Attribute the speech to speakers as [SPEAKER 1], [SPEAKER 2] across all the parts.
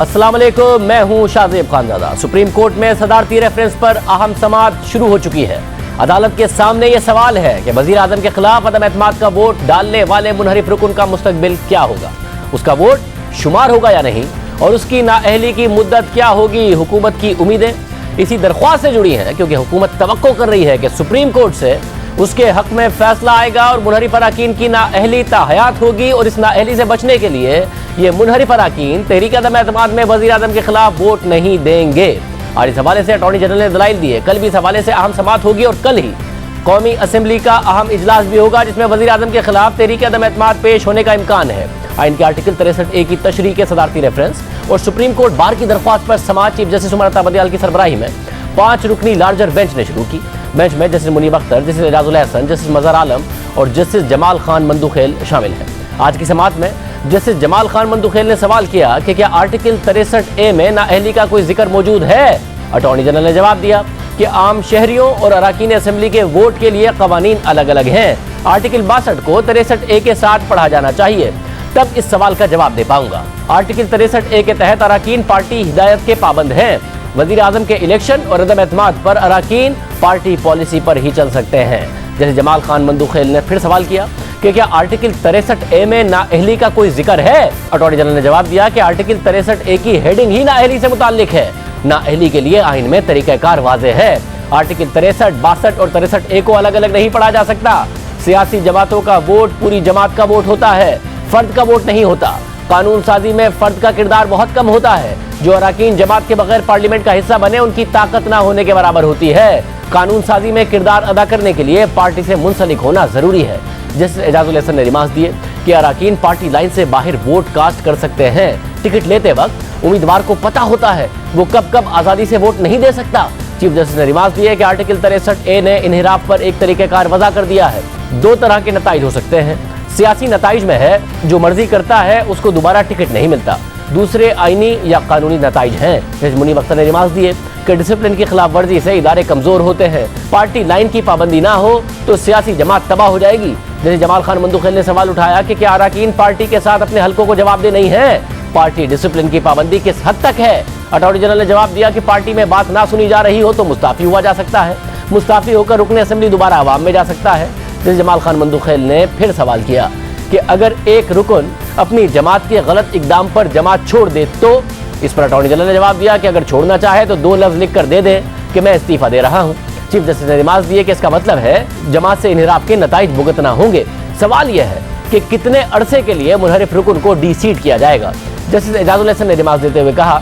[SPEAKER 1] अस्सलाम वालेकुम, मैं हूं शाहजेब खानजादा। सुप्रीम कोर्ट में सदारती रेफरेंस पर अहम समाअत शुरू हो चुकी है। अदालत के सामने यह सवाल है कि वजीर आजम के खिलाफ अदम एतमाद का वोट डालने वाले मुनहरिफ रुकन का मुस्तकबिल क्या होगा, उसका वोट शुमार होगा या नहीं, और उसकी नाअहली की मुद्दत क्या होगी। हुकूमत की उम्मीदें इसी दरख्वास्त से जुड़ी हैं, क्योंकि हुकूमत तवक्को कर रही है कि सुप्रीम कोर्ट से उसके हक में फैसला आएगा और मुनहरिफ अराकीन की नाअहली ताहयात होगी। और इस नाअहली से बचने के लिए ये मुनहरिफ अराकीन तहरीक अदम एतमाद में वजीर आजम के खिलाफ वोट नहीं देंगे। और इस हवाले से अटॉर्नी जनरल ने दलाइल दिए। कल भी इस हवाले से अहम समाअत होगी और कल ही कौमी असम्बली का अहम इजलास भी होगा, जिसमें वजीर आजम के खिलाफ तहरीक अदम एतमाद पेश होने का इम्कान है। आइन के आर्टिकल 63A की तशरीह के सदारती रेफरेंस और सुप्रीम कोर्ट बार की दरख्वास्त पर समाअत चीफ जस्टिस उमर अता बदियाल की सरबराही में 5 रुकनी लार्जर बेंच ने शुरू की। बेंच में justice Munib Akhtar, justice Ijazul Hassan, justice Mazhar Alam और जस्टिस जमाल खान मंदुखेल शामिल हैं। आज की समाअत में जस्टिस जमाल खान मंदुखेल ने सवाल किया कि क्या आर्टिकल 63A में नाअहली का कोई जिक्र मौजूद है। अटॉर्नी जनरल ने जवाब दिया कि आम शहरियों और अराकीन असम्बली के वोट के लिए कवानीन अलग अलग हैं। आर्टिकल 62 को 63A के साथ पढ़ा जाना चाहिए, तब इस सवाल का जवाब दे पाऊंगा। आर्टिकल 63A के तहत अराकीन पार्टी हिदायत के पाबंद हैं। वजीर आजम के इलेक्शन और अदम एतमाद पर अराकीन पार्टी पॉलिसी पर ही चल सकते हैं। जैसे जमाल खान मंदुखेल ने फिर सवाल किया कि क्या आर्टिकल 63A में नाअहली का कोई जिक्र है। अटॉर्नी जनरल ने जवाब दिया कि आर्टिकल 63A की हेडिंग ही नाअहली से मुताल्लिक है। नाअहली के लिए आइन में तरीक़ाकार वाज़ेह है। आर्टिकल 63, 62 और 63A को अलग अलग नहीं पढ़ा जा सकता। सियासी जमातों का वोट पूरी जमात का वोट होता है, फर्द का वोट नहीं होता। कानून साजी में फर्द का किरदार बहुत कम होता है। जो अराकीन जमात के बगैर पार्लियामेंट का हिस्सा बने, उनकी ताकत ना होने के बराबर होती है। कानून साजी में किरदार अदा करने के लिए पार्टी से मुंसलिक होना जरूरी है। जस्टिस एजाजुल हसन ने रिमार्क्स दिए कि अराकीन पार्टी लाइन से बाहर वोट कास्ट कर सकते हैं। टिकट लेते वक्त उम्मीदवार को पता होता है वो कब कब आज़ादी से वोट नहीं दे सकता। चीफ जस्टिस ने रिमार्क्स दिए कि आर्टिकल 63A ने इन्हिराफ पर एक तरीक़ेकार वज़ा कर दिया है। 2 तरह के नताइज हो सकते हैं। सियासी नताइज में है जो मर्जी करता है उसको दोबारा टिकट नहीं मिलता। दूसरे आईनी या कानूनी नताइज हैं। जज मुनीब अख्तर ने रिमार्क्स दिए कि डिसिप्लिन की खिलाफ वर्जी से इदारे कमजोर होते हैं। पार्टी लाइन की पाबंदी ना हो तो सियासी जमात तबाह हो जाएगी। जैसे जमाल खान मंदुखेल ने सवाल उठाया कि क्या अराकीन पार्टी के साथ अपने हल्कों को जवाब दे नहीं है। पार्टी डिसिप्लिन की पाबंदी किस हद तक है। अटॉर्नी जनरल ने जवाब दिया कि पार्टी में बात ना सुनी जा रही हो तो मुस्ताफी हुआ जा सकता है। मुस्ताफी होकर रुकन असम्बली दोबारा अवाम में जा सकता है। जैसे जमाल खान मंदुखेल ने फिर सवाल किया कि अगर एक रुकन अपनी जमात के गलत इकदाम पर जमात छोड़ दे तो। इस पर अटॉर्नी जनरल ने जवाब दिया कि अगर छोड़ना चाहे तो 2 लफ्ज लिख कर दे दे कि मैं इस्तीफा दे रहा हूँ। चीफ जस्टिस ने रिमार्क्स दिए कि इसका मतलब है जमात से इन्हिराफ के नताइज भुगतना होंगे। सवाल यह है कि कितने अरसे के लिए मुनहरिफ रुकन को डी-सीट किया जाएगा। जस्टिस एजाजुल हसन ने रिमार्क्स देते हुए कहा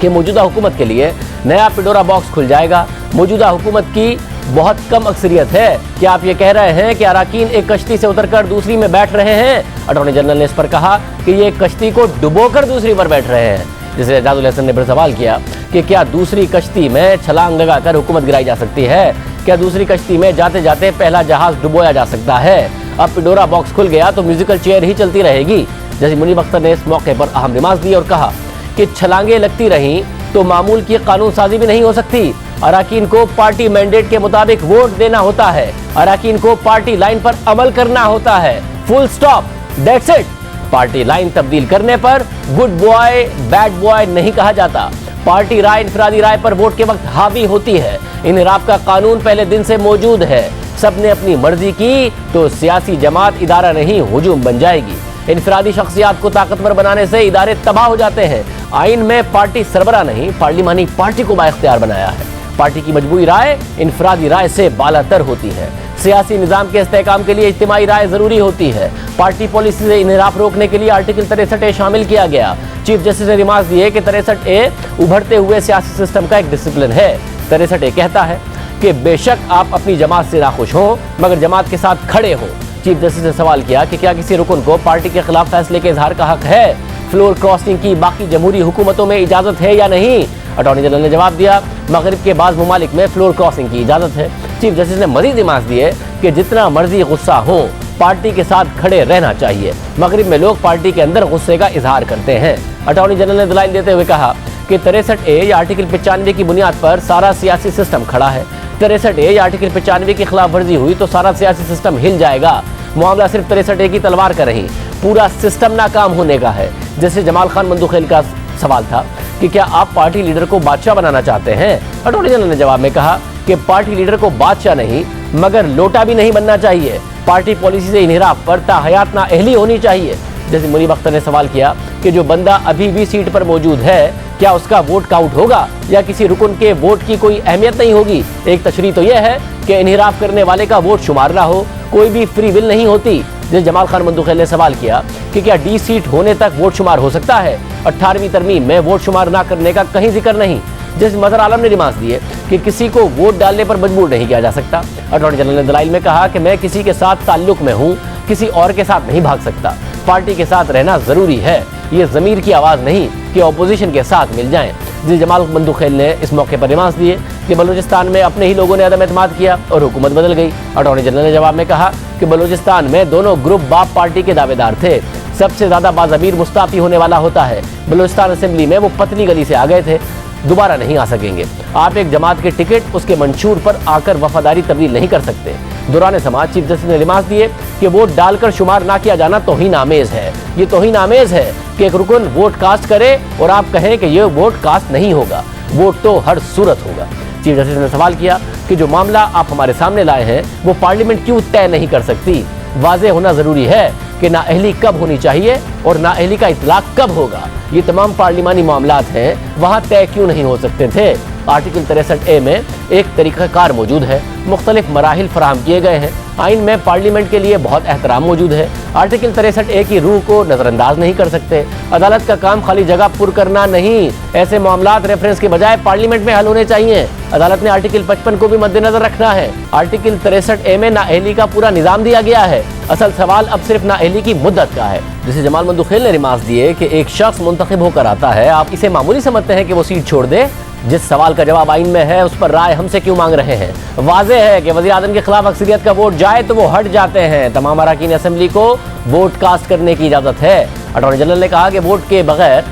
[SPEAKER 1] कि मौजूदा हुकूमत के लिए नया पिडोरा बॉक्स खुल जाएगा। मौजूदा हुकूमत की बहुत कम अक्सरियत है। क्या आप ये कह रहे हैं कि अराकीन एक कश्ती से उतरकर दूसरी में बैठ रहे हैं। अटॉर्नी जनरल ने इस पर कहा कि ये कश्ती को डुबोकर दूसरी पर बैठ रहे हैं। जिसे एजाजुल हसन ने फिर सवाल किया कि क्या दूसरी कश्ती में छलांग लगाकर हुकूमत गिराई जा सकती है। क्या दूसरी कश्ती में जाते जाते पहला जहाज डुबोया जा सकता है। अब पिडोरा बॉक्स खुल गया तो म्यूजिकल चेयर ही चलती रहेगी। जैसे मुनीब अख्तर ने इस मौके पर अहम रिमार्क्स दी और कहा कि छलांगे लगती रहीं तो मामूल की कानून साजी भी नहीं हो सकती। अराकीन को पार्टी मैंडेट के मुताबिक वोट देना होता है। अराकीन को पार्टी लाइन पर अमल करना होता है। Full stop, that's it. Party line तब्दील करने पर गुड बॉय बैड बॉय नहीं कहा जाता। पार्टी राय इनफरादी राय पर वोट के वक्त हावी होती है। इन्हिराफ का कानून पहले दिन से मौजूद है। सबने अपनी मर्जी की तो सियासी जमात इदारा नहीं हुजूम बन जाएगी। इनफरादी शख्सियात को ताकतवर बनाने से इदारे तबाह हो जाते हैं। आइन में पार्टी सरबरा नहीं पार्लिमानी पार्टी को बाइख्तियार बनाया है। पार्टी की मजबूरी राय इनफरादी राय से बालातर होती है। सियासी निजाम के इस्तेहकाम के लिए इज्तिमाई राय जरूरी होती है। पार्टी पॉलिसी से इन्हिराफ रोकने के लिए आर्टिकल 63A शामिल किया गया। चीफ जस्टिस ने रिमार्क्स दिए कि 63A उभरते हुए सियासी सिस्टम का एक डिसिप्लिन है। 63A कहता है कि बेशक आप अपनी जमात से नाखुश हों मगर जमात के साथ खड़े हों। चीफ जस्टिस ने सवाल किया कि क्या किसी रुकन को पार्टी के खिलाफ फैसले के इजहार का हक है। फ्लोर क्रॉसिंग की बाकी जमहूरी हुकूमतों में इजाजत है या नहीं। अटॉर्नी जनरल ने जवाब दिया मगरिब के बाद ममालिक में फ्लोर क्रॉसिंग की इजाजत है। चीफ जस्टिस ने मजीद रिमार्क्स दिए कि जितना मर्जी गुस्सा हो पार्टी के साथ खड़े रहना चाहिए। मगरिब में लोग पार्टी के अंदर गुस्से का इजहार करते हैं। अटॉर्नी जनरल ने दलाइल देते हुए कहा कि 63A या आर्टिकल 95 की बुनियाद पर सारा सियासी सिस्टम खड़ा है। 63A या आर्टिकल 95 की खिलाफ वर्जी हुई तो सारा सियासी सिस्टम हिल जाएगा। मामला सिर्फ 63A की तलवार का नहीं, पूरा सिस्टम नाकाम होने का है। जैसे जमाल खान मंदुखेल का सवाल था कि क्या आप पार्टी लीडर को बादशाह बनाना चाहते हैं? अटॉर्नी जनरल ने जवाब में कहा कि पार्टी लीडर को बादशाह नहीं मगर लोटा भी नहीं बनना चाहिए। पार्टी पॉलिसी से इन्हिराफ पर ताहयात नाअहली होनी चाहिए। जैसे मुनीब अख्तर ने सवाल किया कि जो बंदा अभी भी सीट पर मौजूद है क्या उसका वोट काउंट होगा या किसी रुकन के वोट की कोई अहमियत नहीं होगी? एक तशरीह तो यह है कि इन्हिराफ करने वाले का वोट शुमार ना हो, कोई भी फ्री विल नहीं होती। जिस जमाल खान मंदुखेल ने सवाल किया कि क्या डी सीट होने तक वोट शुमार हो सकता है? 18वीं तरमीम में वोट शुमार ना करने का कहीं जिक्र नहीं। जिस मजहर आलम ने रिमार्क दिए कि किसी को वोट डालने पर मजबूर नहीं किया जा सकता। अटॉर्नी जनरल ने दलाइल में कहा कि मैं किसी के साथ ताल्लुक में हूँ, किसी और के साथ नहीं भाग सकता। पार्टी के साथ रहना जरूरी है, ये जमीर की आवाज नहीं कि अपोजिशन के साथ मिल जाएं। जी जमाल मंदुखेल ने इस मौके पर रिमार्क दिए कि बलूचिस्तान में अपने ही लोगों ने अदम एतमाद किया और हुकूमत बदल गई। अटॉर्नी जनरल ने जवाब में कहा कि बलूचिस्तान में दोनों ग्रुप बाप पार्टी के दावेदार थे। सबसे ज्यादा बाज़मीर मुस्ताफी होने वाला होता है। बलूचिस्तान असेंबली में वो पतली गली से आ गए थे, दोबारा नहीं आ सकेंगे। आप एक जमात के टिकट उसके मंशूर पर आकर वफादारी तब्दील नहीं कर सकते। दौरान समाज चीफ जस्टिस ने रिमार्क दिए कि वोट डालकर शुमार ना किया जाना तौहीन आमेज है। ये तौहीन आमेज है कि एक रुकन वोट कास्ट करे और आप कहें कि ये वोट कास्ट नहीं होगा, वोट तो हर सूरत होगा। चीफ जस्टिस ने सवाल किया कि जो मामला आप हमारे सामने लाए हैं वो पार्लियामेंट क्यों तय नहीं कर सकती? वाज़ेह होना जरूरी है कि नाअहली कब होनी चाहिए और नाअहली का इतलाक कब होगा। ये तमाम पार्लिमानी मामलात हैं, वहाँ तय क्यों नहीं हो सकते थे? आर्टिकल 63A में एक तरीक़ाकार मौजूद है, मुख्तलिफ मराहिल फराहम किए गए हैं। आइन में पार्लियामेंट के लिए बहुत एहतराम मौजूद है। आर्टिकल 63A की रूह को नज़रअंदाज नहीं कर सकते। अदालत का काम खाली जगह पुर करना नहीं, ऐसे मामलात रेफरेंस के बजाय पार्लियामेंट में हल होने चाहिए। अदालत ने आर्टिकल 55 को भी मद्देनजर रखना है। आर्टिकल 63A में नाअहली का पूरा निज़ाम दिया गया है। असल सवाल अब सिर्फ नाअहली की मुद्दत का है। जिसे जमाल मंदुखेल ने रिमार्क दिए कि एक शख्स मुंतखब होकर आता है, आप इसे मामूली समझते हैं कि वो सीट छोड़ दे? जिस सवाल का जवाब आइन में है उस पर राय हमसे क्यों मांग रहे हैं? वाज़ेह है कि वज़ीर आज़म के खिलाफ अक्सरियत का वोट जाए तो वो हट जाते हैं। तमाम अरकान असेंबली को वोट कास्ट करने की इजाज़त है। अटॉर्नी जनरल ने कहा कि वोट के बगैर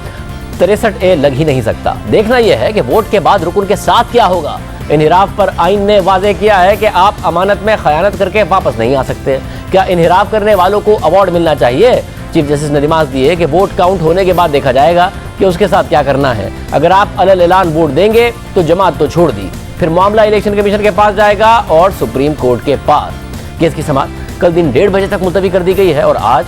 [SPEAKER 1] 63A लग ही नहीं सकता। देखना यह है कि वोट के बाद रुकन के साथ क्या होगा। इन्हिराफ पर आइन ने वाज़ेह किया है कि आप अमानत में खयानत करके वापस नहीं आ सकते। क्या इन्हिराफ करने वालों को अवार्ड मिलना चाहिए? चीफ जस्टिस ने रिमार्क दिए कि वोट काउंट होने के बाद देखा जाएगा कि उसके साथ क्या करना है। अगर आप अलल ऐलान वोट देंगे तो जमात तो छोड़ दी, फिर मामला इलेक्शन कमीशन के पास जाएगा और सुप्रीम कोर्ट के पास। केस की समाअत कल दिन 1:30 बजे तक मुलतवी कर दी गई है और आज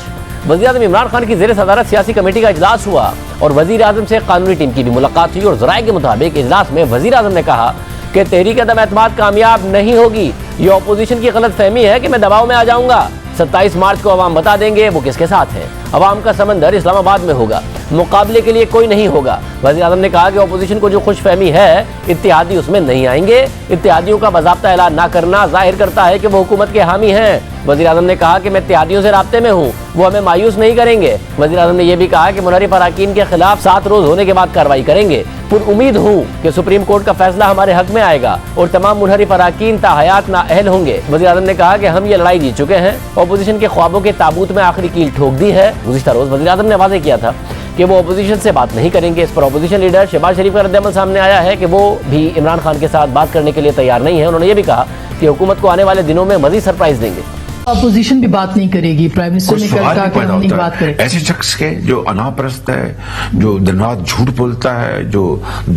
[SPEAKER 1] वज़ीर आज़म इमरान खान की ज़ेर सदारत सियासी कमेटी का इजलास हुआ और वज़ीर आज़म से कानूनी टीम की भी मुलाकात हुई और ज़राए के मुताबिक इजलास में वज़ीर आज़म ने कहा कि तहरीक अदम एतमाद कामयाब नहीं होगी। ये अपोजिशन की गलत फहमी है कि मैं दबाव में आ जाऊंगा। 27 मार्च को अवाम बता देंगे वो किसके साथ है। अवाम का समंदर इस्लामाबाद में होगा, मुकाबले के लिए कोई नहीं होगा। वज़ीर आज़म ने कहा कि अपोजिशन को जो खुश फहमी है इत्तेहादी उसमें नहीं आएंगे। इत्तेहादियों का बाज़ाब्ता ऐलान ना करना जाहिर करता है कि वो हुकूमत के हामी हैं। वज़ीर आज़म ने कहा कि मैं इत्तेहादियों से राब्ते में हूँ, वो हमें मायूस नहीं करेंगे। वज़ीर आज़म ने यह भी कहा कि मुनहरिफ अरकान के खिलाफ 7 रोज होने के बाद कार्रवाई करेंगे। पुरउम्मीद हूँ कि सुप्रीम कोर्ट का फैसला हमारे हक में आएगा और तमाम मुनहरिफ अरकान ताहयात नाअहल होंगे। वज़ीर आज़म ने कहा कि हम ये लड़ाई जीत चुके हैं, अपोजिशन के ख्वाबों के ताबूत में आखिरी कील ठोक दी है। गुज़िश्ता रोज वज़ीर आज़म ने वाज़ेह किया था कि वो अपोजिशन से बात नहीं करेंगे। इस पर अपोजिशन लीडर शहबाज शरीफ का रद्द-ए-अमल सामने आया है कि वो भी इमरान खान के साथ बात करने के लिए तैयार नहीं है। उन्होंने ये भी कहा कि हुकूमत को आने वाले दिनों में मजीद सरप्राइज देंगे।
[SPEAKER 2] अपोजिशन भी बात नहीं करेगी, प्राइम मिनिस्टर ने कहा कि हम नहीं बात करें।
[SPEAKER 3] ऐसे शख्स के जो अनापरस्त है, जो दिन रात झूठ बोलता है, जो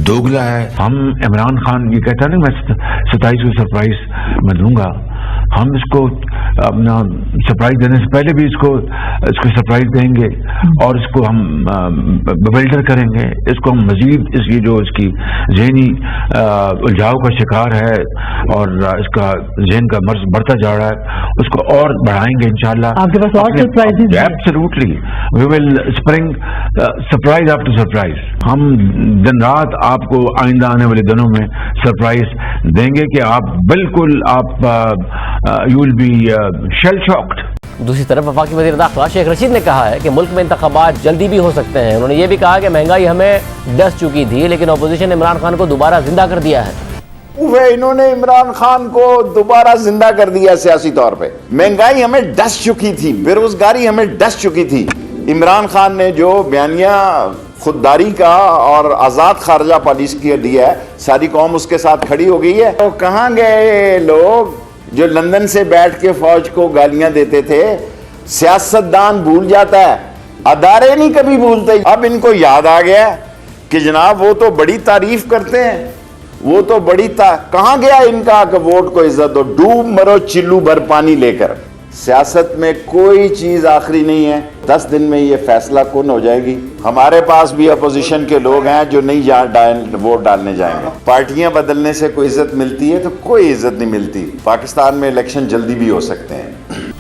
[SPEAKER 3] दोगला है। हम इमरान खान ये कहता है ना मैं 27 को सरप्राइज मैं दूंगा, हम इसको अपना सरप्राइज देने से पहले भी इसको सरप्राइज देंगे और इसको हम बिल्डर करेंगे। इसको हम मजीद ये जो इसकी ज़हनी उलझाव का शिकार है और इसका ज़हन का मर्ज बढ़ता जा रहा है, उसको और बढ़ाएंगे इंशाल्लाह।
[SPEAKER 2] आपके पास और surprise?
[SPEAKER 3] Absolutely, we will spring surprise after surprise. हम दिन रात आपको आइंदा आने वाले दिनों में सरप्राइज देंगे कि आप बिल्कुल you will be shell shocked.
[SPEAKER 1] दूसरी तरफ वफाकी वज़ीर दाखिला शेख रशीद ने कहा है कि मुल्क में इंतखाबात जल्दी भी हो सकते हैं। उन्होंने ये भी कहा कि महंगाई हमें डस चुकी थी लेकिन अपोजिशन ने इमरान खान को दोबारा जिंदा कर दिया है।
[SPEAKER 4] वे इन्होंने इमरान खान को दोबारा जिंदा कर दिया सियासी तौर पे। महंगाई हमें डस चुकी थी, बेरोजगारी हमें डस चुकी थी। इमरान खान ने जो बयानिया खुददारी का और आज़ाद खारजा पॉलिसी की दिया है, सारी कौम उसके साथ खड़ी हो गई है। तो कहाँ गए लोग जो लंदन से बैठ के फौज को गालियां देते थे? सियासतदान भूल जाता है, अदारे नहीं कभी भूलते। अब इनको याद आ गया कि जनाब वो तो बड़ी तारीफ करते हैं, वो तो कहां गया इनका कि वोट को इज्जत दो, डूब मरो चिल्लू भर पानी लेकर। सियासत में कोई चीज आखिरी नहीं है, 10 दिन में ये फैसला कौन हो जाएगी। हमारे पास भी अपोजिशन के लोग हैं जो नहीं वोट डालने जाएंगे। पार्टियां बदलने से कोई इज्जत मिलती है तो कोई इज्जत नहीं मिलती। पाकिस्तान में इलेक्शन जल्दी भी हो सकते हैं।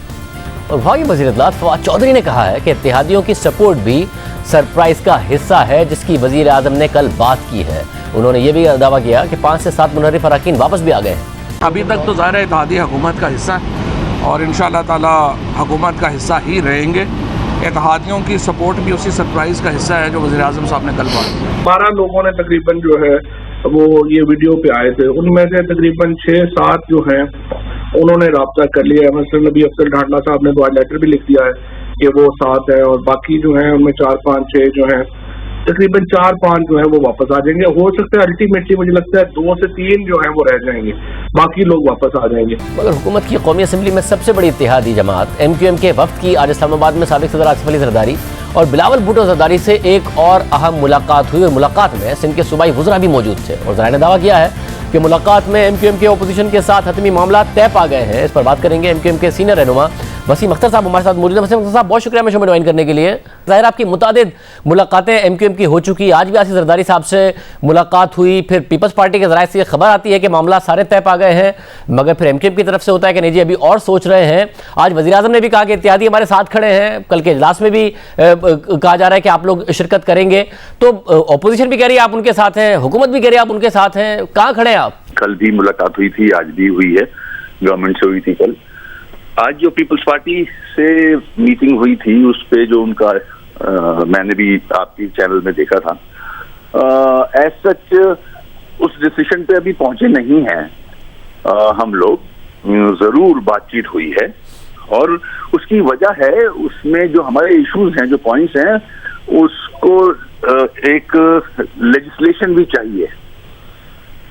[SPEAKER 1] और भाई वज़ीर इत्तलात फवाद चौधरी ने कहा है कि इत्तेहादियों की सपोर्ट भी सरप्राइज का हिस्सा है, जिसकी वज़ीर आज़म ने कल बात की है। उन्होंने ये भी दावा किया कि 5 से 7 मुनहरिफ अरकान वापस भी आ गए हैं।
[SPEAKER 5] अभी तक तो ज़ाहिर है इत्तेहादी हुकूमत का हिस्सा है और इंशाअल्लाह ताला हुकूमत का हिस्सा ही रहेंगे। इत्तेहादियों की सपोर्ट भी उसी सरप्राइज़ का हिस्सा है जो वज़ीर आज़म साहब ने कल बात की।
[SPEAKER 6] 12 लोगों ने तकरीबन जो है वो ये वीडियो पे आए थे, उनमें से तकरीबन 6-7 जो हैं उन्होंने राब्ता कर लिया है। मसलन नबी अफजल ढांडला साहब ने तो आज लेटर भी लिख दिया है कि वो 7 है, और बाकी जो है उनमें 4-5-6 जो हैं तकरीबन 4-5 जो है वो वापस आ जाएंगे। हो सकता है अल्टीमेटली मुझे लगता है 2 से 3 जो है वो रह जाएंगे, बाकी लोग वापस आ जाएंगे।
[SPEAKER 1] मगर हुकूमत की कौमी असम्बली में सबसे बड़ी इत्तेहादी जमात MQM के वफ्द की आज इस्लामाबाद में साबिक सदर आसिफ अली जरदारी और बिलावल भुट्टो जरदारी से एक और अहम मुलाकात हुई, और मुलाकात में सिंध के सूबाई वज़रा भी मौजूद थे। और जराये ने दावा किया है कि मुलाकात में MQM के अपोजिशन के साथ हतमी मामला तय पा गए हैं। इस पर बात करेंगे MQM के सीनियर रहनुमा वसीम अख्तर साहब हमारे साथ मौजूद हैं। वसीम अख्तर साहब, बहुत शुक्रिया शो में ज्वाइन करने के लिए। ज़ाहिर आपकी मुतादिद मुलाकातें MQM की हो चुकी, आज भी आसिफ जरदारी साहब से मुलाकात हुई, फिर पीपल्स पार्टी के ज़राए से खबर आती है कि मामला सारे तय पा गए हैं, मगर फिर MQM की तरफ से होता है कि नहीं जी अभी और सोच रहे हैं। आज वज़ीर आज़म ने भी कहा कि इत्तेहादी हमारे साथ खड़े हैं, कल के इजलास में भी कहा जा रहा है कि आप लोग शिरकत करेंगे। तो अपोजिशन भी कह रही है आप उनके साथ हैं, हुकूमत भी कह रही है आप उनके साथ हैं, कहाँ खड़े हैं आप?
[SPEAKER 7] कल भी मुलाकात हुई थी, आज भी हुई है, गवर्नमेंट से हुई थी कल। आज जो पीपल्स पार्टी से मीटिंग हुई थी उस पे जो उनका मैंने भी आपकी चैनल में देखा था, एज सच उस डिसीजन पे अभी पहुंचे नहीं हैं हम लोग। जरूर बातचीत हुई है और उसकी वजह है उसमें जो हमारे इश्यूज हैं, जो पॉइंट्स हैं, उसको एक लेजिस्लेशन भी चाहिए,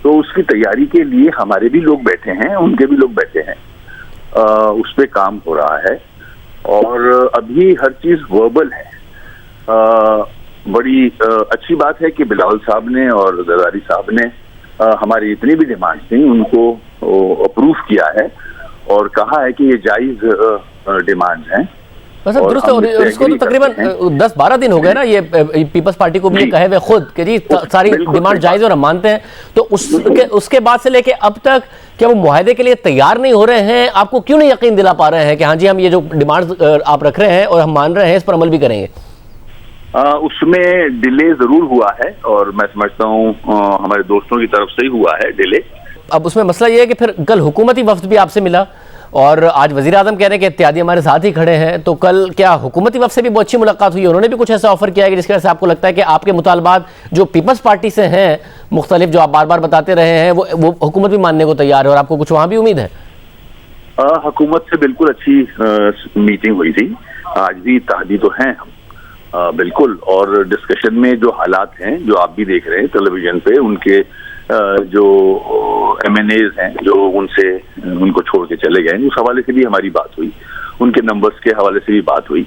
[SPEAKER 7] तो उसकी तैयारी के लिए हमारे भी लोग बैठे हैं, उनके भी लोग बैठे हैं, उस पे काम हो रहा है। और अभी हर चीज वर्बल है। बड़ी अच्छी बात है कि बिलावल साहब ने और जरदारी साहब ने हमारी इतनी भी डिमांड थी उनको अप्रूव किया है और कहा है कि ये जायज डिमांड्स हैं।
[SPEAKER 1] दुरुस्त है, और इसको तो तकरीबन 10-12 दिन हो गए ना ये पीपल्स पार्टी को भी ये कहे हुए खुद कि जी सारी डिमांड जायज और हम मानते हैं। तो उसके बाद से लेके अब तक क्या वो मुआहदे के लिए तैयार नहीं हो रहे हैं? आपको क्यों नहीं यकीन दिला पा रहे हैं कि हाँ जी हम ये जो डिमांड आप रख रहे हैं और हम मान रहे हैं इस पर अमल भी करेंगे?
[SPEAKER 7] उसमें डिले जरूर हुआ है और मैं समझता हूँ हमारे दोस्तों की तरफ से ही हुआ है डिले।
[SPEAKER 1] अब उसमें मसला ये है कि फिर कल हुकूमती वफ्द भी आपसे मिला और आज वज़ीर आज़म कह रहे हैं कि इत्तेहादी हमारे साथ ही खड़े हैं, तो कल क्या हुकूमती वफ्द से भी बहुत अच्छी मुलाकात हुई? उन्होंने भी कुछ ऐसा ऑफर किया है कि जिसकी वजह से आपको लगता है कि आपके मुतालबात जो पीपल्स पार्टी से हैं मुख्तलिफ, जो आप बार बार बताते रहे हैं, वो हुकूमत भी मानने को तैयार है और आपको कुछ वहाँ भी उम्मीद है?
[SPEAKER 7] हुकूमत से बिल्कुल अच्छी मीटिंग हुई थी, आज भी इत्तेहादी तो हैं हम बिल्कुल। और डिस्कशन में जो हालात हैं जो आप भी देख रहे हैं टेलीविजन पे, उनके जो MNAs हैं जो उनको छोड़ के चले गए, उस हवाले से भी हमारी बात हुई, उनके नंबर्स के हवाले से भी बात हुई।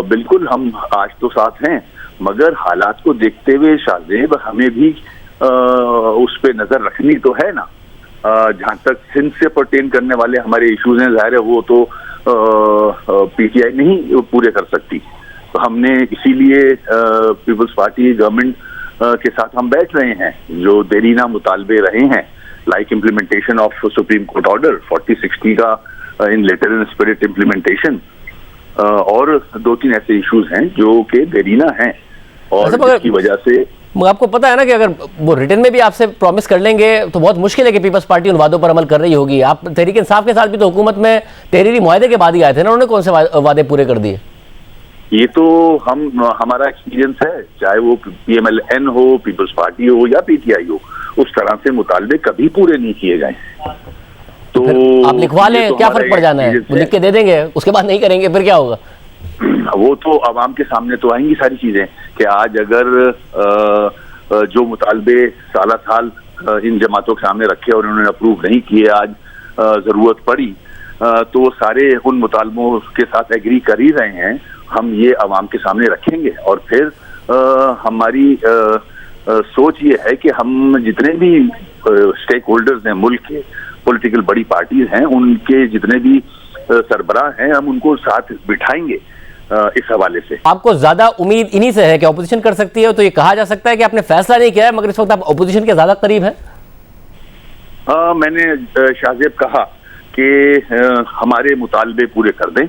[SPEAKER 7] बिल्कुल हम आज तो साथ हैं, मगर हालात को देखते हुए शाहजेब हमें भी उस पे नजर रखनी तो है ना। जहां तक सिंध से पर्टेन करने वाले हमारे इश्यूज हैं, जाहिर है वो तो PTI नहीं पूरे कर सकती, तो हमने इसीलिए पीपल्स पार्टी गवर्नमेंट के साथ हम बैठ रहे हैं। जो देरीना मुतालबे रहे हैं, like implementation of supreme court order 4060 का इन लेटर इन स्पिरिट इम्प्लीमेंटेशन, और 2-3 ऐसे इश्यूज हैं जो कि देरीना हैं और इसकी वजह से
[SPEAKER 1] आपको पता है ना कि अगर वो रिटर्न में भी आपसे प्रॉमिस कर लेंगे तो बहुत मुश्किल है कि पीपल्स पार्टी उन वादों पर अमल कर रही होगी। आप तहरीक इंसाफ के साथ भी तो हुकूमत में तहरीरी मुआहदे के बाद ही आए थे ना, उन्होंने कौन से वादे पूरे कर दिए?
[SPEAKER 7] ये तो हमारा एक्सपीरियंस है, चाहे वो PMLN हो, पीपल्स पार्टी हो या PTI हो, उस तरह से मुतालबे कभी पूरे नहीं किए गए। तो
[SPEAKER 1] आप लिखवा लें, क्या फर्क पड़ जाना है, लिख के दे देंगे, उसके बाद नहीं करेंगे फिर क्या होगा?
[SPEAKER 7] वो तो आवाम के सामने तो आएंगी सारी चीजें कि आज अगर जो मुतालबे साल इन जमातों के सामने रखे और उन्होंने अप्रूव नहीं किए, आज जरूरत पड़ी तो वो सारे उन मुतालबों के साथ एग्री कर ही रहे हैं। हम ये आवाम के सामने रखेंगे और फिर हमारी सोच ये है कि हम जितने भी स्टेक होल्डर्स हैं, मुल्क के पॉलिटिकल बड़ी पार्टीज हैं, उनके जितने भी सरबराह हैं, हम उनको साथ बिठाएंगे इस हवाले से।
[SPEAKER 1] आपको ज्यादा उम्मीद इन्हीं से है कि ऑपोजिशन कर सकती है, तो ये कहा जा सकता है कि आपने फैसला नहीं किया है मगर इस वक्त आप ऑपोजिशन के ज्यादा करीब हैं?
[SPEAKER 7] मैंने शाहजेब कहा कि हमारे मुतालबे पूरे कर दें,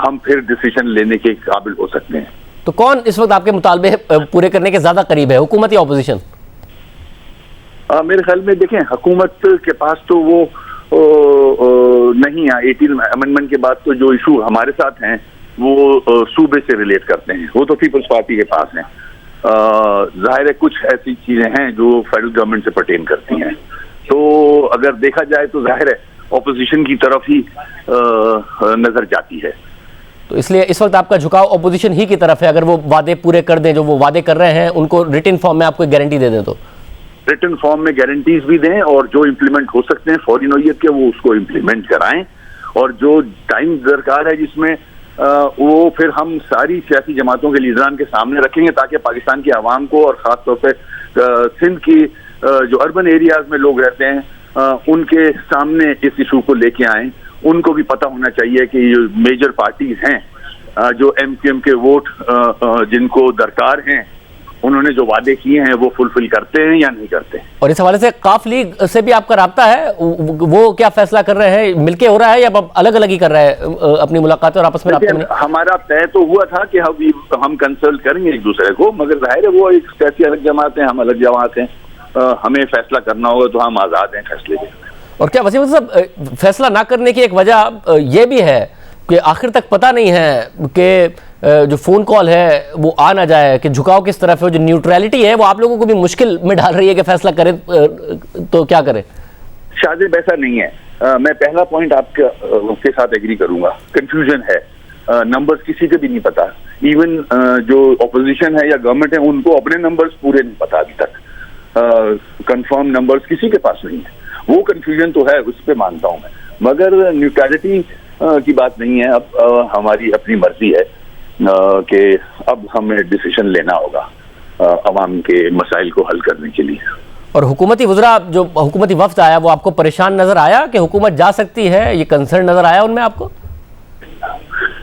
[SPEAKER 7] हम फिर डिसीजन लेने के काबिल हो सकते हैं।
[SPEAKER 1] तो कौन इस वक्त आपके मुतालबे पूरे करने के ज्यादा करीब है, हुकूमत या ऑपोजिशन?
[SPEAKER 7] मेरे ख्याल में देखें, हुकूमत के पास तो वो नहीं है। 18 अमेंडमेंट के बाद तो जो इशू हमारे साथ हैं वो सूबे से रिलेट करते हैं, वो तो पीपल्स पार्टी के पास हैं। जाहिर है कुछ ऐसी चीजें हैं जो फेडरल गवर्नमेंट से पर्टेन करती हैं, तो अगर देखा जाए तो जाहिर है ऑपोजिशन की तरफ ही नजर जाती है।
[SPEAKER 1] तो इसलिए इस वक्त आपका झुकाव ऑपोजिशन ही की तरफ है। अगर वो वादे पूरे कर दें जो वो वादे कर रहे हैं, उनको रिटन फॉर्म में आपको गारंटी दे दें, तो
[SPEAKER 7] रिटन फॉर्म में गारंटीज भी दें और जो इम्प्लीमेंट हो सकते हैं फौरी नौयत के, वो उसको इम्प्लीमेंट कराएं। और जो टाइम दरकार है जिसमें वो फिर हम सारी सियासी जमातों के लीडरान के सामने रखेंगे, ताकि पाकिस्तान की आवाम को और ख़ास तौर पर सिंध की जो अर्बन एरियाज में लोग रहते हैं उनके सामने इस इशू को लेके आएं। उनको भी पता होना चाहिए कि ये मेजर पार्टीज हैं जो MQM के वोट जिनको दरकार हैं, उन्होंने जो वादे किए हैं वो फुलफिल करते हैं या नहीं करते।
[SPEAKER 1] और इस हवाले से काफ लीग से भी आपका राब्ता है, वो क्या फैसला कर रहे हैं? मिलके हो रहा है या अलग अलग ही कर रहे हैं अपनी मुलाकात और आपस में राब्ता में?
[SPEAKER 7] हमारा तय तो हुआ था कि हम कंसल्ट करेंगे एक दूसरे को, मगर जाहिर है वो एक सियासी अलग जमात है, हम अलग जमात हैं। हमें फैसला करना होगा तो हम आज़ाद हैं फैसले के।
[SPEAKER 1] और क्या वसीम साहब, फैसला ना करने की एक वजह ये भी है कि आखिर तक पता नहीं है कि जो फ़ोन कॉल है वो आ ना जाए, कि झुकाव किस तरफ है, जो न्यूट्रलिटी है वो आप लोगों को भी मुश्किल में डाल रही है कि फैसला करें तो क्या करें?
[SPEAKER 7] शायद ऐसा नहीं है। मैं पहला पॉइंट आपके साथ एग्री करूंगा, कंफ्यूजन है, नंबर्स किसी को भी नहीं पता। इवन जो ऑपोजिशन है या गवर्नमेंट है उनको अपने नंबर्स पूरे नहीं पता अभी तक, कंफर्म नंबर्स किसी के पास नहीं है। वो कंफ्यूजन तो है, उस पर मानता हूं मैं, मगर न्यूट्रलिटी की बात नहीं है। अब हमारी अपनी मर्जी है कि अब हमें डिसीजन लेना होगा अवाम के मसाइल को हल करने के लिए।
[SPEAKER 1] और हुकूमती वज़रा जो हुकूमती वफ्द आया वो आपको परेशान नजर आया कि हुकूमत जा सकती है, ये कंसर्न नजर आया उनमें आपको?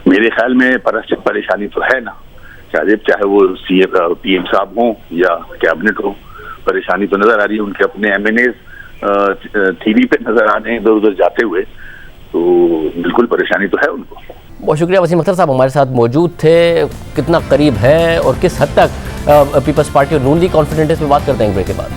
[SPEAKER 7] मेरे ख्याल में परेशानी तो है ना शाहजेब, चाहे वो PM साहब हों या कैबिनेट हो, परेशानी तो नजर आ रही है। उनके अपने MNAs थीरी पे नजर आ रहे हैं इधर उधर जाते हुए, तो बिल्कुल परेशानी तो है उनको।
[SPEAKER 1] बहुत शुक्रिया वसीम अख्तर साहब हमारे साथ मौजूद थे। कितना करीब है और किस हद तक पीपल्स पार्टी और नून लीग कॉन्फिडेंट है, इस पर बात करते हैं ब्रेक के बाद।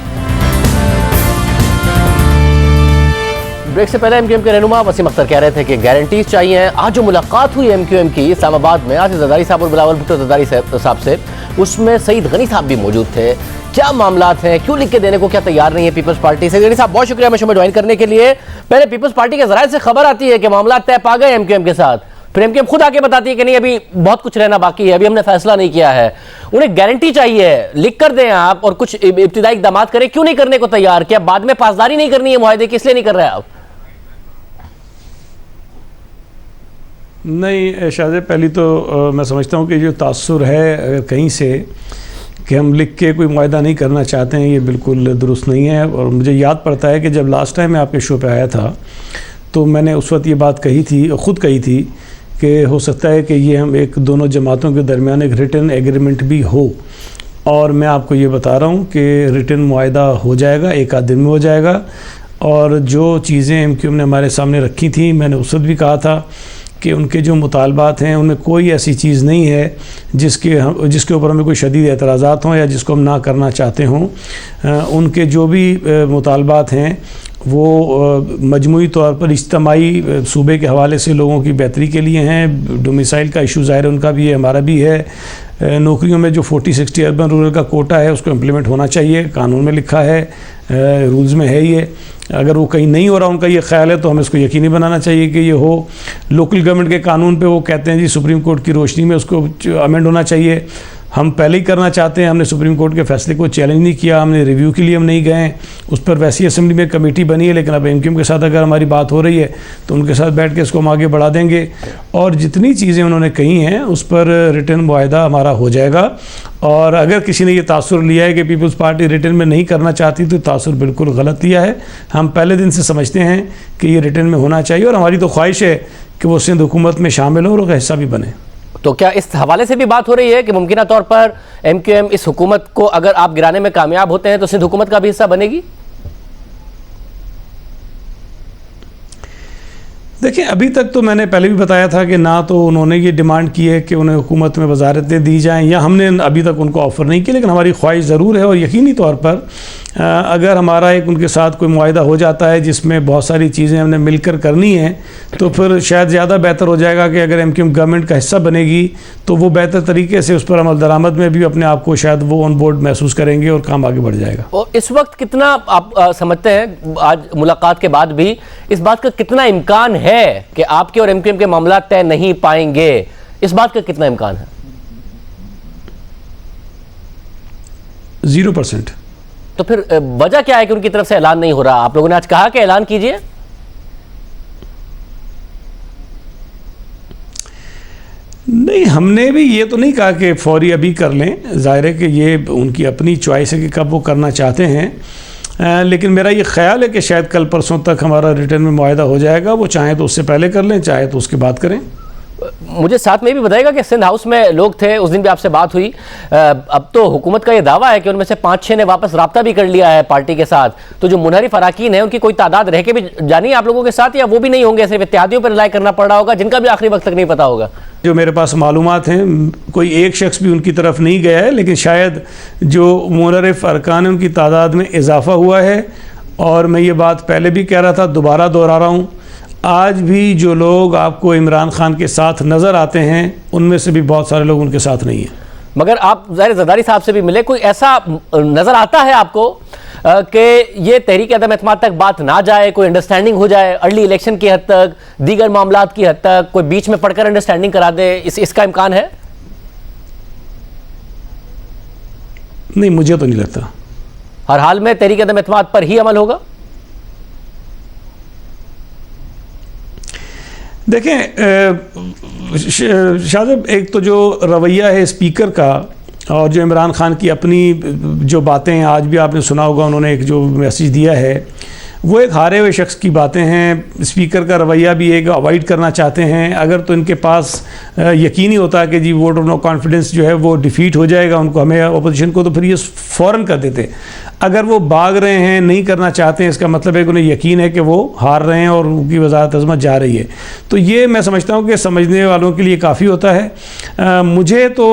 [SPEAKER 1] ब्रेक से पहले MQM के रहनुमा वसीम अख्तर कह रहे थे कि गारंटीज चाहिए। आज जो मुलाकात हुई MQM की इस्लामाबाद में आसिफ जरदारी साहब और बिलावल भुट्टो जरदारी साहब से, उसमें सईद गनी साहब भी मौजूद थे। क्या मामलात हैं, क्यों लिख के देने को क्या तैयार नहीं है पीपल्स पार्टी? सईद गनी साहब बहुत शुक्रिया शो में ज्वाइन करने के लिए। पहले पीपल्स पार्टी के जराये से खबर आती है कि मामला तय पा गए MQM के साथ, फिर MQM खुद आके बताती है कि नहीं अभी बहुत कुछ रहना बाकी है, अभी हमने फैसला नहीं किया है। उन्हें गारंटी चाहिए, लिख कर दें आप और कुछ इब्तिदाई इक़दाम करें, क्यों नहीं करने को तैयार? क्या बाद में पासदारी नहीं करनी है मुआहदे की, इसलिए नहीं कर रहे आप?
[SPEAKER 8] नहीं शाहजेब, पहली तो मैं समझता हूँ कि जो तासुर है अगर कहीं से कि हम लिख के कोई मुआहदा नहीं करना चाहते हैं, ये बिल्कुल दुरुस्त नहीं है। और मुझे याद पड़ता है कि जब लास्ट टाइम मैं आपके शो पे आया था तो मैंने उस वक्त ये बात कही थी, ख़ुद कही थी कि हो सकता है कि ये हम एक दोनों जमातों के दरमियान एक रिटन एग्रीमेंट भी हो। और मैं आपको ये बता रहा हूँ कि रिटन मुआहदा हो जाएगा, एक आध दिन में हो जाएगा। और जो चीज़ें MQM ने हमारे सामने रखी थी, मैंने उस वक्त भी कहा था कि उनके जो मुतालबात हैं उनमें कोई ऐसी चीज़ नहीं है जिसके ऊपर हमें कोई शदीद एतराज़ात हों या जिसको हम ना करना चाहते हों। उनके जो भी मुतालबात हैं वो मजमूई तौर पर इज्तिमाई सूबे के हवाले से लोगों की बेहतरी के लिए हैं। डोमिसाइल का इशू ज़ाहिर उनका भी है, हमारा भी है। नौकरियों में जो 40-60 अर्बन रूरल का कोटा है उसको इम्प्लीमेंट होना चाहिए, कानून में लिखा है, रूल्स में है ये। अगर वो कहीं नहीं हो रहा उनका ये ख्याल है तो हमें इसको यकीनी बनाना चाहिए कि ये हो। लोकल गवर्नमेंट के कानून पे वो कहते हैं जी सुप्रीम कोर्ट की रोशनी में उसको अमेंड होना चाहिए, हम पहले ही करना चाहते हैं। हमने सुप्रीम कोर्ट के फैसले को चैलेंज नहीं किया, हमने रिव्यू के लिए हम नहीं गए। उस पर वैसी असेंबली में कमेटी बनी है, लेकिन अब एमक्यूएम के साथ अगर हमारी बात हो रही है तो उनके साथ बैठ के इसको हम आगे बढ़ा देंगे। और जितनी चीज़ें उन्होंने कही हैं उस पर रिटर्न मुआहदा हमारा हो जाएगा। और अगर किसी ने ये तासुर लिया है कि पीपल्स पार्टी रिटर्न में नहीं करना चाहती, तो तासुर बिल्कुल गलत लिया है। हम पहले दिन से समझते हैं कि ये रिटर्न में होना चाहिए, और हमारी तो ख्वाहिश है कि वो सिंध हुकूमत में शामिल हो और उसका हिस्सा भी बने।
[SPEAKER 1] तो क्या इस हवाले से भी बात हो रही है कि मुमकिन तौर पर एमक्यूएम इस हुकूमत को अगर आप गिराने में कामयाब होते हैं तो सिंध हुकूमत का भी हिस्सा बनेगी?
[SPEAKER 8] देखिए, अभी तक तो मैंने पहले भी बताया था कि ना तो उन्होंने ये डिमांड की है कि उन्हें हुकूमत में वजारतें दी जाएं, या हमने अभी तक उनको ऑफ़र नहीं की, लेकिन हमारी ख्वाहिश ज़रूर है। और यकीनी तौर पर अगर हमारा एक उनके साथ कोई मुआहदा हो जाता है जिसमें बहुत सारी चीज़ें हमने मिलकर करनी है, तो फिर शायद ज़्यादा बेहतर हो जाएगा कि अगर एमक्यूएम गवर्नमेंट का हिस्सा बनेगी तो वो बेहतर तरीके से उस पर अमल दरामद में भी अपने आप को शायद वो ऑन बोर्ड महसूस करेंगे और काम आगे बढ़ जाएगा।
[SPEAKER 1] और इस वक्त कितना आप समझते हैं, आज मुलाकात के बाद भी इस बात का कितना इम्कान है कि आपके और एमक्यूएम के मामला तय नहीं पाएंगे? इस बात का कितना इम्कान है?
[SPEAKER 8] 0%।
[SPEAKER 1] तो फिर वजह क्या है कि उनकी तरफ से ऐलान नहीं हो रहा? आप लोगों ने आज कहा कि ऐलान कीजिए।
[SPEAKER 8] नहीं, हमने भी ये तो नहीं कहा कि फौरी अभी कर लें। जाहिर है कि ये उनकी अपनी चॉइस है कि कब वो करना चाहते हैं, लेकिन मेरा ये ख्याल है कि शायद कल परसों तक हमारा रिटर्न में मुआहदा हो जाएगा। वो चाहे तो उससे पहले कर लें, चाहे तो उसके बाद करें।
[SPEAKER 1] मुझे साथ में भी बताइएगा कि सिंध हाउस में लोग थे, उस दिन भी आपसे बात हुई। अब तो हुकूमत का ये दावा है कि उनमें से 5-6 ने वापस राब्ता भी कर लिया है पार्टी के साथ। तो जो मुनहरिफ अराकीन है उनकी कोई तादाद रह के भी जानी है आप लोगों के साथ, या वो भी नहीं होंगे, सिर्फ इत्तेहादियों पर रिलाई करना पड़ रहा होगा जिनका भी आखिरी वक्त तक नहीं पता होगा?
[SPEAKER 8] जो मेरे पास मालूमात हैं, कोई एक शख्स भी उनकी तरफ नहीं गया है, लेकिन शायद जो मुनहरिफ अरकान है उनकी तादाद में इजाफा हुआ है। और मैं ये बात पहले भी कह रहा था, दोबारा दोहरा रहा हूँ, आज भी जो लोग आपको इमरान खान के साथ नज़र आते हैं उनमें से भी बहुत सारे लोग उनके साथ नहीं हैं।
[SPEAKER 1] मगर आप ज़ाहिर ज़रदारी साहब से भी मिले, कोई ऐसा नज़र आता है आपको कि ये तहरीक अदम एतमाद तक बात ना जाए, कोई अंडरस्टैंडिंग हो जाए अर्ली इलेक्शन की हद तक, दीगर मामलात की हद तक, कोई बीच में पढ़कर अंडरस्टैंडिंग करा दे? इसका इम्कान है?
[SPEAKER 8] नहीं, मुझे तो नहीं लगता।
[SPEAKER 1] हर हाल में तहरीक अदम एतमाद पर ही अमल होगा?
[SPEAKER 8] देखें शाहज़ब, एक तो जो रवैया है स्पीकर का और जो इमरान खान की अपनी जो बातें हैं, आज भी आपने सुना होगा उन्होंने एक जो मैसेज दिया है, वो एक हारे हुए शख्स की बातें हैं। स्पीकर का रवैया भी एक अवॉइड करना चाहते हैं। अगर तो इनके पास यकीन ही होता है कि जी वोट ऑफ नो कॉन्फिडेंस जो है वो डिफीट हो जाएगा उनको, हमें अपोजिशन को, तो फिर ये फ़ौरन कर देते। अगर वो भाग रहे हैं, नहीं करना चाहते हैं, इसका मतलब है कि उन्हें यकीन है कि वो हार रहे हैं और उनकी वजारत अज़मत जा रही है। तो ये मैं समझता हूँ कि समझने वालों के लिए काफ़ी होता है। मुझे तो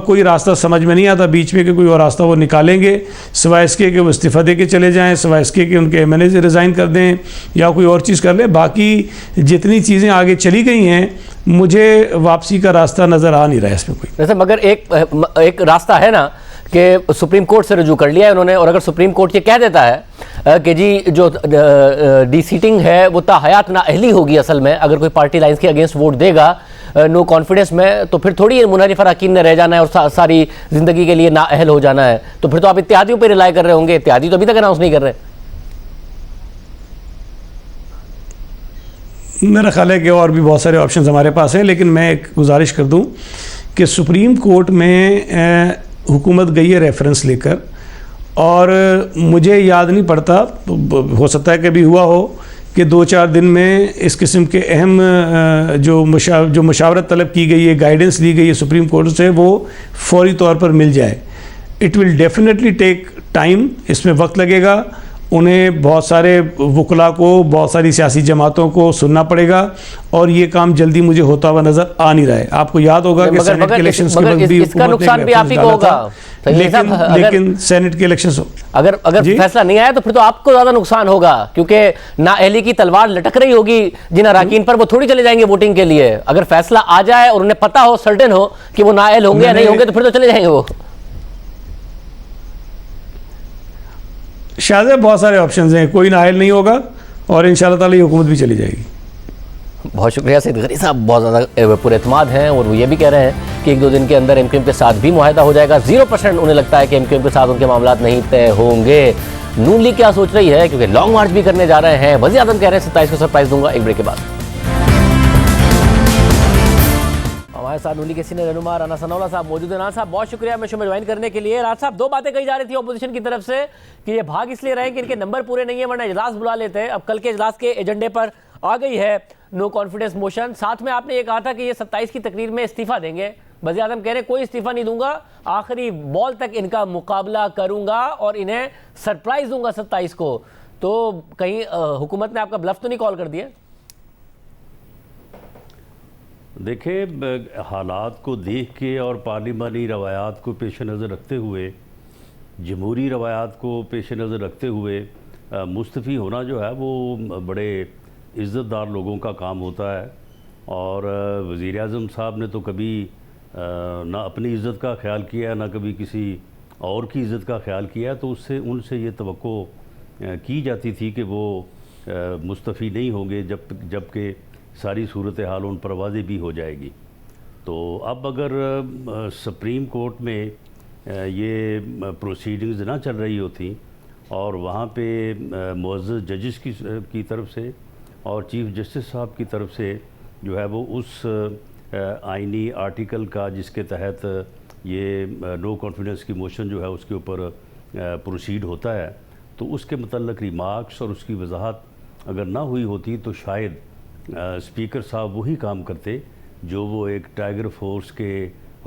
[SPEAKER 8] कोई रास्ता समझ में नहीं आता बीच में कि कोई और रास्ता वो निकालेंगे, सिवाय इसके कि वो इस्तीफ़ा दे के चले जाएँ, सिवाय इसके कि उनके MNA से रिज़ाइन कर दें या कोई और चीज़ कर लें। बाकी जितनी चीज़ें आगे चली गई हैं, मुझे वापसी का रास्ता नज़र आ नहीं रहा है इसमें कोई।
[SPEAKER 1] वैसे मगर एक रास्ता है ना कि सुप्रीम कोर्ट से रुजू कर लिया है उन्होंने, और अगर सुप्रीम कोर्ट ये कह देता है कि जी जो डी-सीटिंग है वो ताहयात नाअहली होगी, असल में अगर कोई पार्टी लाइन्स के अगेंस्ट वोट देगा नो कॉन्फिडेंस में, तो फिर थोड़ी मुनहरिफ अराकीन ने रह जाना है और सारी ज़िंदगी के लिए नाअहल हो जाना है। तो फिर तो आप इत्तेहादियों पर रिलाई कर रहे होंगे। इत्तेहादी तो अभी तक अनाउंस नहीं कर रहे।
[SPEAKER 8] मेरा ख्याल है कि और भी बहुत सारे ऑप्शंस हमारे पास हैं, लेकिन मैं एक गुजारिश कर दूं कि सुप्रीम कोर्ट में हुकूमत गई है रेफरेंस लेकर, और मुझे याद नहीं पड़ता, तो हो सकता है कि भी हुआ हो कि 2-4 दिन में इस किस्म के अहम जो मशावरत तलब की गई है, गाइडेंस ली गई है सुप्रीम कोर्ट से, वो फौरी तौर पर मिल जाए। It will definitely take time, इसमें वक्त लगेगा। उन्हें बहुत सारे वकला को, बहुत सारी सियासी जमातों को सुनना पड़ेगा, और ये काम जल्दी मुझे होता हुआ नज़र आ नहीं रहा है। आपको याद होगा कि सेनेट के इलेक्शंस के वक्त भी
[SPEAKER 1] इसका नुकसान भी आप ही को होगा,
[SPEAKER 8] लेकिन सेनेट के इलेक्शंस
[SPEAKER 1] अगर फैसला नहीं आया तो फिर तो आपको ज़्यादा नुकसान होगा, क्योंकि नाअहली की तलवार लटक रही होगी जिन अराकीन पर, वो थोड़ी चले जाएंगे वोटिंग के लिए। अगर फैसला आ जाए और उन्हें पता हो, सर्टेन हो कि वो नाअहल होंगे या नहीं होंगे, तो फिर तो चले जाएंगे वो।
[SPEAKER 8] शायद बहुत सारे ऑप्शंस हैं, कोई नाअहल नहीं होगा और इंशाअल्लाह ताला ये हुकूमत भी चली जाएगी।
[SPEAKER 1] बहुत शुक्रिया सैयद गनी साहब, बहुत ज़्यादा पुरएतमाद हैं, और वो ये भी कह रहे हैं कि 1-2 दिन के अंदर एमक्यूएम के साथ भी मुआहदा हो जाएगा। 0% उन्हें लगता है कि एमक्यूएम के साथ उनके मामला नहीं तय होंगे। नून लीग क्या सोच रही है, क्योंकि लॉन्ग मार्च भी करने जा रहे हैं। वज़ीर आज़म कह रहे हैं 27 को सरप्राइज दूंगा। एक ब्रेक के बाद हमारे साथ नून लीग के सीनियर रहनुमा राना सनौला साहब मौजूद है। राना साहब बहुत शुक्रिया हमें शो में ज्वाइन करने के लिए। राना साहब, 2 बातें कही जा रही थी अपोजिशन की तरफ से कि ये भाग इसलिए रहे कि इनके नंबर पूरे नहीं है, वरना इजलास बुला लेते हैं। अब कल के इजलास के एजेंडे पर आ गई है नो कॉन्फिडेंस मोशन। साथ में आपने ये कहा था कि ये 27 की तकरीर में इस्तीफा देंगे। वज़ीर आज़म कह रहे कोई इस्तीफा नहीं दूंगा, आखिरी बॉल तक इनका मुकाबला करूंगा और इन्हें सरप्राइज दूंगा 27 को। तो कहीं हुकूमत ने आपका ब्लफ तो नहीं कॉल कर दिया?
[SPEAKER 9] देखिए, हालात को देख के और पार्लिमानी रवायात को पेश नज़र रखते हुए, जमहूरी रवायात को पेश नज़र रखते हुए मुस्तफ़ी होना जो है वो बड़े इज़्ज़तदार लोगों का काम होता है। और वज़ीर आज़म साहब ने तो कभी ना अपनी इज़्ज़त का ख्याल किया, ना कभी किसी और की इज़्ज़त का ख्याल किया। तो उससे उनसे ये तवक्को की जाती थी कि वो मुस्तफ़ी नहीं होंगे जबकि सारी सूरत हाल उन पर वाज़ेह भी हो जाएगी। तो अब अगर सुप्रीम कोर्ट में ये प्रोसीडिंग्स ना चल रही होती और वहाँ पे मुअज़्ज़ज़ जजेस की तरफ से और चीफ़ जस्टिस साहब की तरफ से जो है वो उस आइनी आर्टिकल का जिसके तहत ये नो कॉन्फिडेंस की मोशन जो है उसके ऊपर प्रोसीड होता है, तो उसके मतलब रिमार्क्स और उसकी वजाहत अगर ना हुई होती तो शायद स्पीकर साहब वही काम करते जो वो एक टाइगर फोर्स के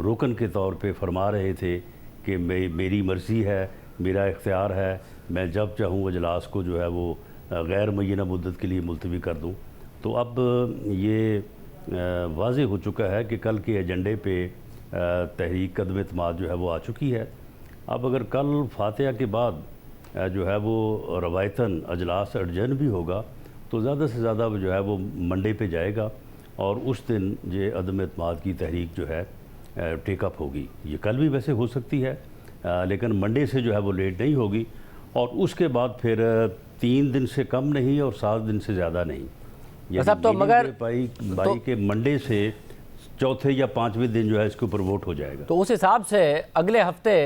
[SPEAKER 9] रुकन के तौर पे फरमा रहे थे कि मेरी मर्ज़ी है, मेरा इख्तियार है, मैं जब चाहूँ अजलास को जो है वो गैर मुय्यना मुद्दत के लिए मुलतवी कर दूँ। तो अब ये वाज़ेह हो चुका है कि कल के एजेंडे पे तहरीक कदम एतमाद जो है वो आ चुकी है। अब अगर कल फातिहा के बाद जो है वो रवायतन अजलास अडजन भी होगा तो ज़्यादा से ज़्यादा जो है वो मंडे पे जाएगा और उस दिन ये अदम एतमाद की तहरीक जो है टेकअप होगी। ये कल भी वैसे हो सकती है लेकिन मंडे से जो है वो लेट नहीं होगी। और उसके बाद फिर 3 दिन से कम नहीं और 7 दिन से ज़्यादा नहीं,
[SPEAKER 1] तो मगर
[SPEAKER 9] भाई के मंडे से चौथे या 5वें दिन जो है इसके ऊपर वोट हो जाएगा।
[SPEAKER 1] तो उस हिसाब से अगले हफ्ते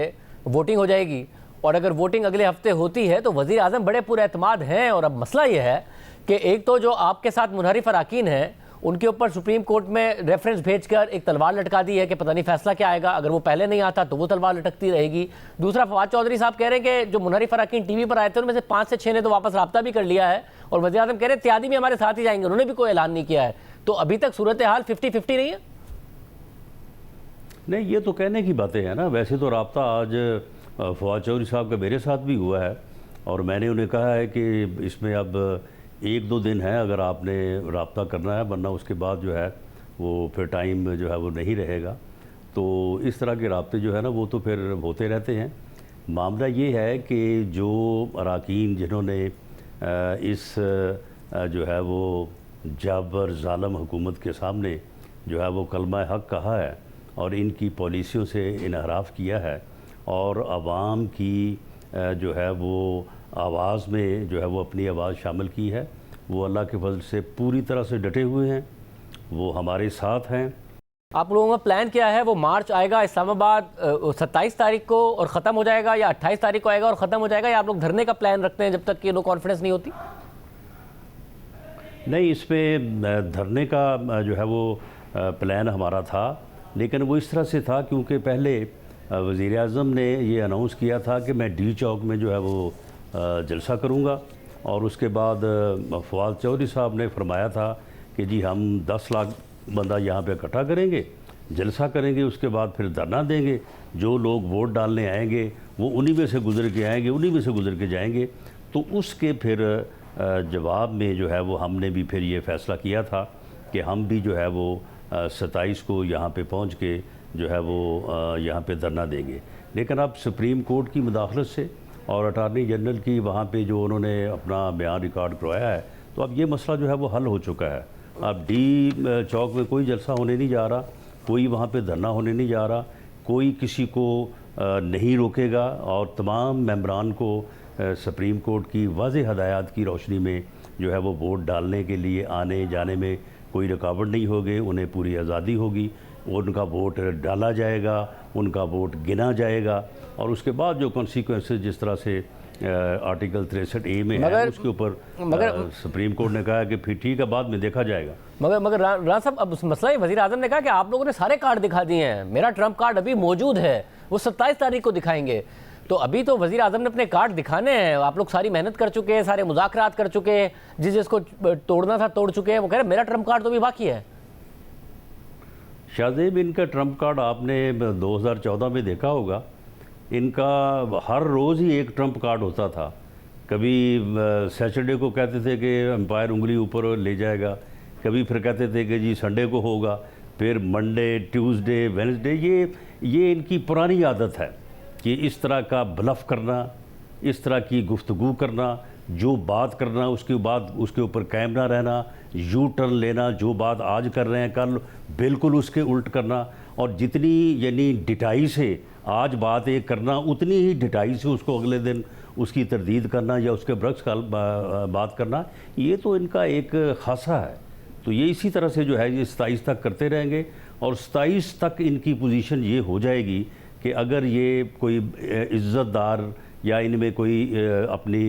[SPEAKER 1] वोटिंग हो जाएगी। और अगर वोटिंग अगले हफ्ते होती है तो वज़ीर आज़म बड़े पुरएतमाद हैं। और अब मसला ये है कि एक तो जो आपके साथ मुनहरिफ अराकीन हैं उनके ऊपर सुप्रीम कोर्ट में रेफरेंस भेजकर एक तलवार लटका दी है कि पता नहीं फैसला क्या आएगा। अगर वो पहले नहीं आता तो वो तलवार लटकती रहेगी। दूसरा, फवाद चौधरी साहब कह रहे हैं कि जो मुनहरिफ अराकीन टीवी पर आए थे उनमें से 5 से 6 ने तो वापस रब्ता भी कर लिया है और वज़ीर आज़म कह रहे हैं त्यादी भी हमारे साथ ही जाएंगे, उन्होंने भी कोई ऐलान नहीं किया है। तो अभी तक सूरत हाल 50-50 नहीं है।
[SPEAKER 9] नहीं, ये तो कहने की बातें हैं ना। वैसे तो रब्ता आज फवाद चौधरी साहब का मेरे साथ भी हुआ है और मैंने उन्हें कहा है कि इसमें अब 1-2 दिन है अगर आपने रब्ता करना है, वरना उसके बाद जो है वो फिर टाइम जो है वो नहीं रहेगा। तो इस तरह के रब्ते जो है ना वो तो फिर होते रहते हैं। मामला ये है कि जो अराकीन जिन्होंने इस जो है वो जाबर ज़ालम हुकूमत के सामने जो है वो कलमा हक़ कहा है और इनकी पॉलिसियों से इनहराफ किया है और आवाम की जो है वो आवाज़ में जो है वो अपनी आवाज़ शामिल की है, वो अल्लाह के फजल से पूरी तरह से डटे हुए हैं, वो हमारे साथ हैं।
[SPEAKER 1] आप लोगों का प्लान क्या है? वो मार्च आएगा इस्लामाबाद 27 तारीख को और ख़त्म हो जाएगा, या 28 तारीख को आएगा और ख़त्म हो जाएगा, या आप लोग धरने का प्लान रखते हैं जब तक कि नो कॉन्फिडेंस नहीं होती?
[SPEAKER 9] नहीं, इस पर धरने का जो है वो प्लान हमारा था, लेकिन वो इस तरह से था क्योंकि पहले वज़ीर आज़म ने ये अनाउंस किया था कि मैं डी चौक में जो है वो जलसा करूँगा और उसके बाद फवाद चौधरी साहब ने फरमाया था कि जी हम 10 लाख बंदा यहाँ पे इकट्ठा करेंगे, जलसा करेंगे, उसके बाद फिर धरना देंगे, जो लोग वोट डालने आएंगे वो उन्हीं में से गुजर के आएंगे, उन्हीं में से गुजर के जाएंगे। तो उसके फिर जवाब में जो है वो हमने भी फिर ये फ़ैसला किया था कि हम भी जो है वो 27 को यहाँ पे पहुँच के जो है वो यहाँ पे धरना देंगे। लेकिन अब सुप्रीम कोर्ट की मुदाखलत से और अटार्नी जनरल की वहाँ पे जो उन्होंने अपना बयान रिकॉर्ड करवाया है, तो अब ये मसला जो है वो हल हो चुका है। अब डी चौक में कोई जलसा होने नहीं जा रहा, कोई वहाँ पे धरना होने नहीं जा रहा, कोई किसी को नहीं रोकेगा और तमाम मेंबरान को सुप्रीम कोर्ट की वाज़ेह हदायत की रोशनी में जो है वो वोट डालने के लिए आने जाने में कोई रुकावट नहीं होगी, उन्हें पूरी आज़ादी होगी। उनका वोट डाला जाएगा, उनका वोट गिना जाएगा और उसके बाद जो कॉन्सिक्वेंसेस जिस तरह से आर्टिकल 63A में है उसके ऊपर सुप्रीम कोर्ट ने कहा कि फिर ठीक है बाद में देखा जाएगा।
[SPEAKER 1] मगर राणा साहब, अब मसला ही वज़ीर आज़म ने कहा कि आप लोगों ने सारे कार्ड दिखा दिए हैं, मेरा ट्रम्प कार्ड अभी मौजूद है, वो 27 तारीख को दिखाएंगे। तो अभी तो वज़ीर आज़म ने अपने कार्ड दिखाने हैं, आप लोग सारी मेहनत कर चुके हैं, सारे मुज़ाकरात कर चुके हैं, जिसको तोड़ना था तोड़ चुके हैं, वो कह रहे मेरा ट्रम्प कार्ड तो भी बाकी है।
[SPEAKER 9] शाहजेब, इनका ट्रम्प कार्ड आपने 2014 में देखा होगा, इनका हर रोज़ ही एक ट्रम्प कार्ड होता था। कभी सैटरडे को कहते थे कि एम्पायर उंगली ऊपर ले जाएगा, कभी फिर कहते थे कि जी संडे को होगा, फिर मंडे, ट्यूसडे, वेडनेसडे। ये इनकी पुरानी आदत है कि इस तरह का ब्लफ करना, इस तरह की गुफ्तगू करना, जो बात करना उसके बाद उसके ऊपर कायम ना रहना, यू टर्न लेना, जो बात आज कर रहे हैं कल बिल्कुल उसके उल्ट करना, और जितनी यानी डिटाई से आज बात एक करना उतनी ही डिटाई से उसको अगले दिन उसकी तरदीद करना या उसके बरक्स बात करना, ये तो इनका एक खासा है। तो ये इसी तरह से जो है ये 27 तक करते रहेंगे और 27 तक इनकी पोजीशन ये हो जाएगी कि अगर ये कोई इज़्ज़तदार या इनमें कोई अपनी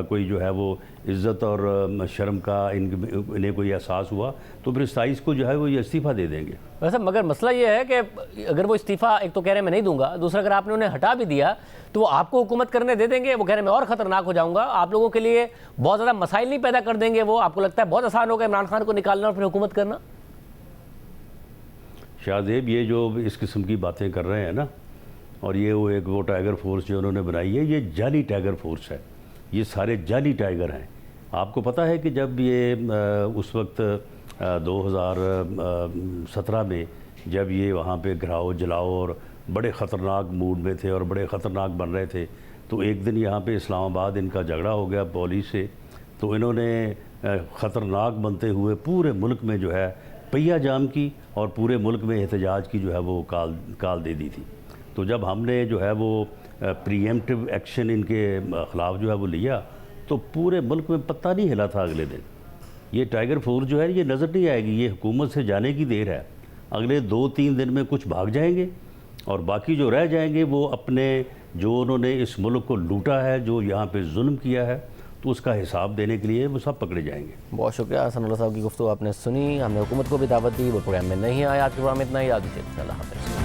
[SPEAKER 9] कोई जो है वो इज़्ज़त और शर्म का इन्हें कोई एहसास हुआ तो फिर 27 को जो है वो ये इस्तीफ़ा दे देंगे।
[SPEAKER 1] वैसे मगर मसला ये है कि अगर वो इस्तीफ़ा, एक तो कह रहे हैं मैं नहीं दूंगा, दूसरा अगर आपने उन्हें हटा भी दिया तो वो आपको हुकूमत करने दे देंगे, वो कह रहे हैं मैं और ख़तरनाक हो जाऊंगा, आप लोगों के लिए बहुत ज़्यादा मसाइल नहीं पैदा कर देंगे वो, आपको लगता है बहुत आसान होगा इमरान खान को निकालना और फिर हुकूमत करना?
[SPEAKER 9] शाहजेब, ये जो इस किस्म की बातें कर रहे हैं ना, और ये वो टाइगर फोर्स जो उन्होंने बनाई है, ये जाली टाइगर फोर्स है, ये सारे जाली टाइगर हैं। आपको पता है कि जब ये उस वक्त 2017 में जब ये वहाँ पे घराओ जलाओ और बड़े ख़तरनाक मूड में थे और बड़े ख़तरनाक बन रहे थे, तो एक दिन यहाँ पे इस्लामाबाद इनका झगड़ा हो गया पुलिस से, तो इन्होंने ख़तरनाक बनते हुए पूरे मुल्क में जो है पहिया जाम की और पूरे मुल्क में एहतजाज की जो है वो काल दे दी थी। तो जब हमने जो है वो प्रीएम्प्टिव एक्शन इनके ख़िलाफ़ जो है वो लिया तो पूरे मुल्क में पत्ता नहीं हिला था अगले दिन। ये टाइगर फोर्स जो है ये नज़र नहीं आएगी, ये हुकूमत से जाने की देर है। अगले 2-3 दिन में कुछ भाग जाएंगे और बाकी जो रह जाएंगे वो अपने जो उन्होंने इस मुल्क को लूटा है, जो यहाँ पे जुल्म किया है, तो उसका हिसाब देने के लिए वो सब पकड़े जाएंगे।
[SPEAKER 1] बहुत शुक्रिया सनउल्लाह साहब की गुफ्तगू आपने सुनी, हमने हुकूमत को भी दावत दी, वो प्रोग्राम में नहीं आया। आज के प्रोग्राम में इतना ही, याद दीजिए। अल्लाह हाफ़िज़।